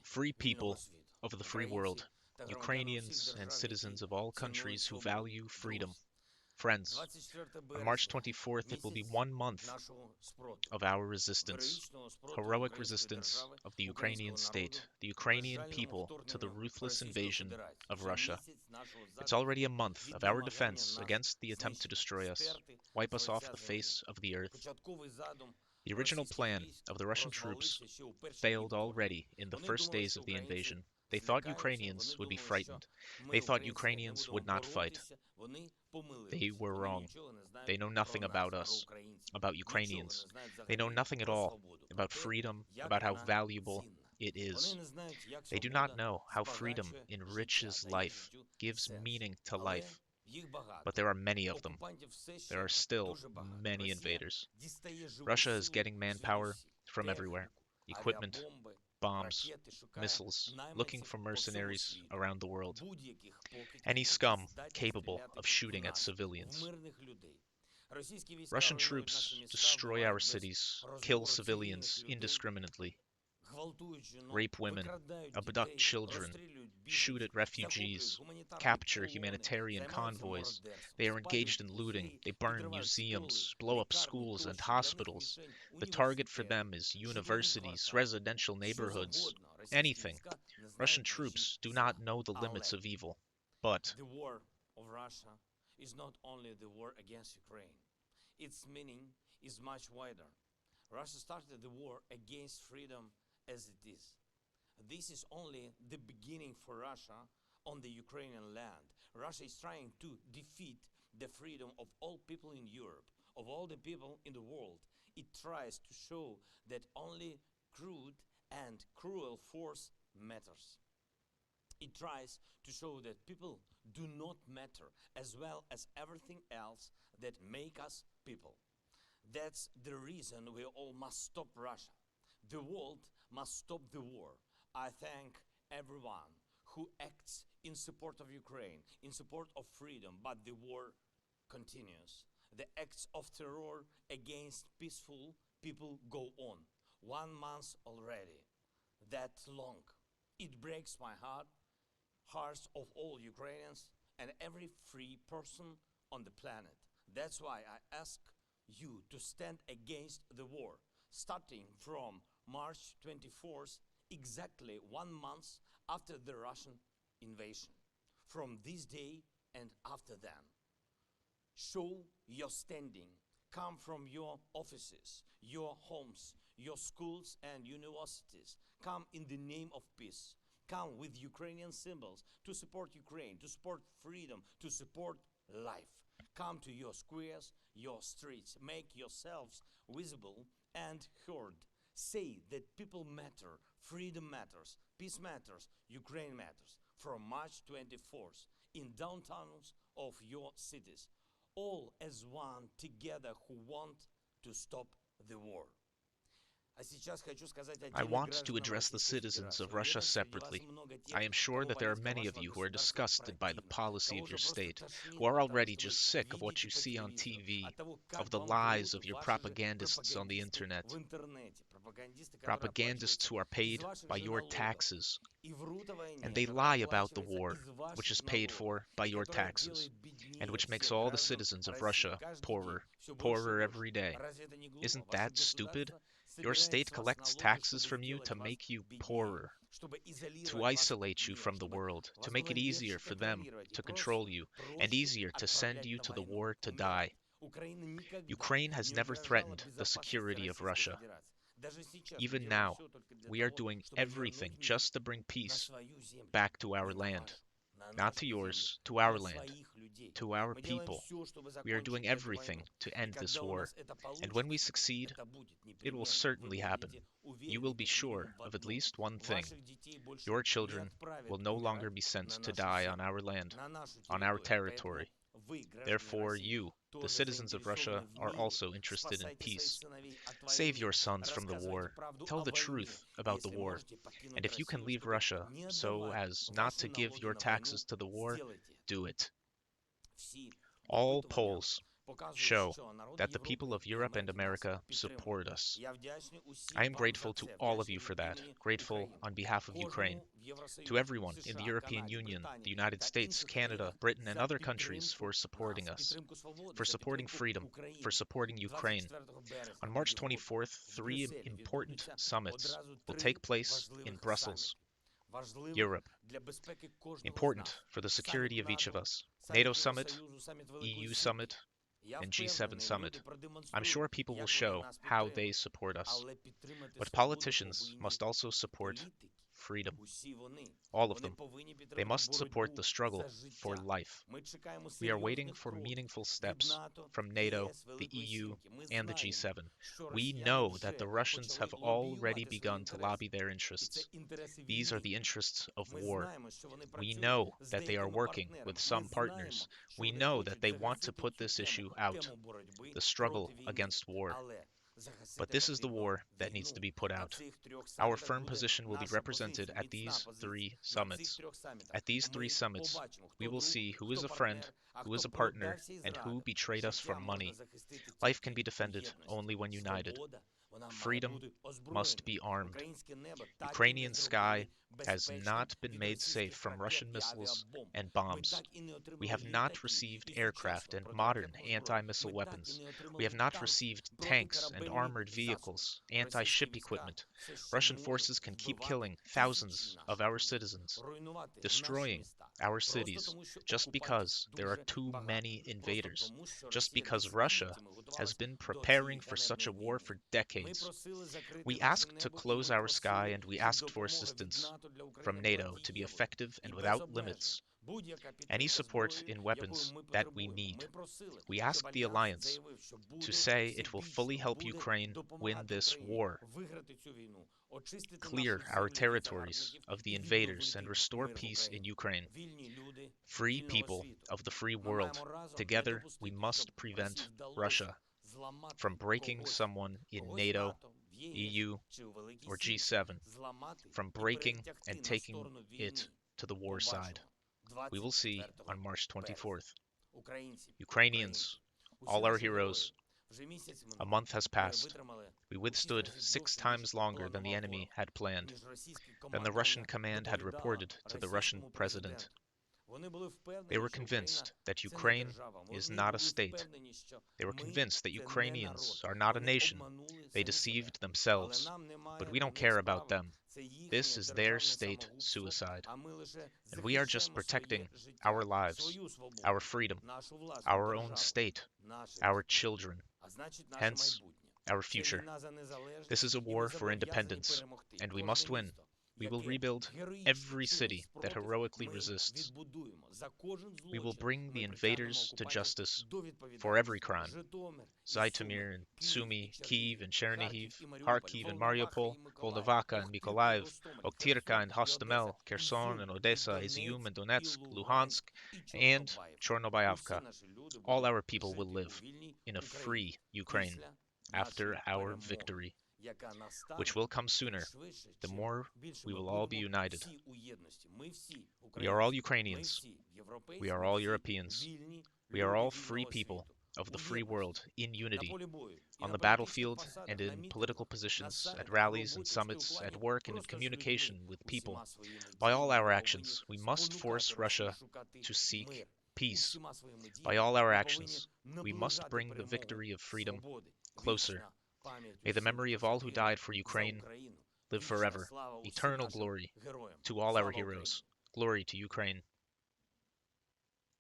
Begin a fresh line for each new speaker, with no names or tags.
Free people of the free world, Ukrainians and citizens of all countries who value freedom. Friends, on March 24th, it will be 1 month of our resistance, heroic resistance of the Ukrainian state, the Ukrainian people to the ruthless invasion of Russia. It's already a month of our defense against the attempt to destroy us, wipe us off the face of the earth. The original plan of the Russian troops failed already in the first days of the invasion. They thought Ukrainians would be frightened. They thought Ukrainians would not fight. They were wrong. They know nothing about us, about Ukrainians. They know nothing at all about freedom, about how valuable it is. They do not know how freedom enriches life, gives meaning to life. But there are many of them. There are still many invaders. Russia is getting manpower from everywhere, equipment, bombs, missiles, looking for mercenaries around the world. Any scum capable of shooting at civilians. Russian troops destroy our cities, kill civilians indiscriminately, rape women, abduct children, shoot at refugees, capture humanitarian convoys. They are engaged in looting. They burn museums, blow up schools and hospitals. The target for them is universities, residential neighborhoods, anything. Russian troops do not know the limits of evil. But
The war of Russia is not only the war against Ukraine. Its meaning is much wider. Russia started the war against freedom as it is. This is only the beginning for Russia on the Ukrainian land. Russia is trying to defeat the freedom of all people in Europe, of all the people in the world. It tries to show that only crude and cruel force matters. It tries to show that people do not matter, as well as everything else that make us people. That's the reason we all must stop Russia. The world must stop the war. I thank everyone who acts in support of Ukraine, in support of freedom, but the war continues. The acts of terror against peaceful people go on. 1 month already. That long. It breaks my hearts of all Ukrainians and every free person on the planet. That's why I ask you to stand against the war, starting from March 24th, exactly 1 month after the Russian invasion. From this day and after then. Show your standing. Come from your offices, your homes, your schools and universities. Come in the name of peace. Come with Ukrainian symbols to support Ukraine, to support freedom, to support life. Come to your squares, your streets. Make yourselves visible and heard. Say that people matter, freedom matters, peace matters, Ukraine matters. From March 24th, in downtowns of your cities, all as one together who want to stop the war.
I want to address the citizens of Russia separately. I am sure that there are many of you who are disgusted by the policy of your state, who are already just sick of what you see on TV, of the lies of your propagandists on the internet, propagandists who are paid by your taxes, and they lie about the war, which is paid for by your taxes, and which makes all the citizens of Russia poorer, poorer every day. Isn't that stupid? Your state collects taxes from you to make you poorer, to isolate you from the world, to make it easier for them to control you, and easier to send you to the war to die. Ukraine has never threatened the security of Russia. Even now, we are doing everything just to bring peace back to our land. Not to yours, to our land, to our people. We are doing everything to end this war. And when we succeed, it will certainly happen. You will be sure of at least one thing. Your children will no longer be sent to die on our land, on our territory. Therefore, you, the citizens of Russia, are also interested in peace. Save your sons from the war. Tell the truth about the war. And if you can leave Russia so as not to give your taxes to the war, do it. All Poles, show that the people of Europe and America support us. I am grateful to all of you for that, grateful on behalf of Ukraine, to everyone in the European Union, the United States, Canada, Britain, and other countries for supporting us, for supporting freedom, for supporting Ukraine. On March 24th, three important summits will take place in Brussels, Europe, important for the security of each of us. NATO Summit, EU Summit, and G7 Summit. I'm sure people will show how they support us. But politicians must also support freedom. All of them. They must support the struggle for life. We are waiting for meaningful steps from NATO, the EU, and the G7. We know that the Russians have already begun to lobby their interests. These are the interests of war. We know that they are working with some partners. We know that they want to put this issue out, the struggle against war. But this is the war that needs to be put out. Our firm position will be represented at these three summits. At these three summits, we will see who is a friend, who is a partner, and who betrayed us for money. Life can be defended only when united. Freedom must be armed. Ukrainian sky has not been made safe from Russian missiles and bombs. We have not received aircraft and modern anti-missile weapons. We have not received tanks and armored vehicles, anti-ship equipment. Russian forces can keep killing thousands of our citizens, destroying our cities, just because there are too many invaders, just because Russia has been preparing for such a war for decades. We asked to close our sky and we asked for assistance from NATO to be effective and without limits. Any support in weapons that we need. We asked the alliance to say it will fully help Ukraine win this war, clear our territories of the invaders and restore peace in Ukraine. Free people of the free world, together we must prevent Russia from breaking someone in NATO, EU, or G7, from breaking and taking it to the war side. We will see on March 24th. Ukrainians, all our heroes, a month has passed. We withstood 6 times longer than the enemy had planned, than the Russian command had reported to the Russian president. They were convinced that Ukraine is not a state. They were convinced that Ukrainians are not a nation. They deceived themselves. But we don't care about them. This is their state suicide. And we are just protecting our lives, our freedom, our own state, our children, hence our future. This is a war for independence, and we must win. We will rebuild every city that heroically resists. We will bring the invaders to justice for every crime. Zhytomyr and Sumy, Kyiv and Chernihiv, Kharkiv and Mariupol, Volnovakha and Mykolaiv, Oktirka and Hostomel, Kherson and Odessa, Izium and Donetsk, Luhansk, and Chornobyavka. All our people will live in a free Ukraine after our victory, which will come sooner, the more we will all be united. We are all Ukrainians. We are all Europeans. We are all free people of the free world in unity, on the battlefield and in political positions, at rallies and summits, at work and in communication with people. By all our actions, we must force Russia to seek peace. By all our actions, we must bring the victory of freedom closer. May the memory of all who died for Ukraine live forever. Eternal glory to all our heroes. Glory to Ukraine.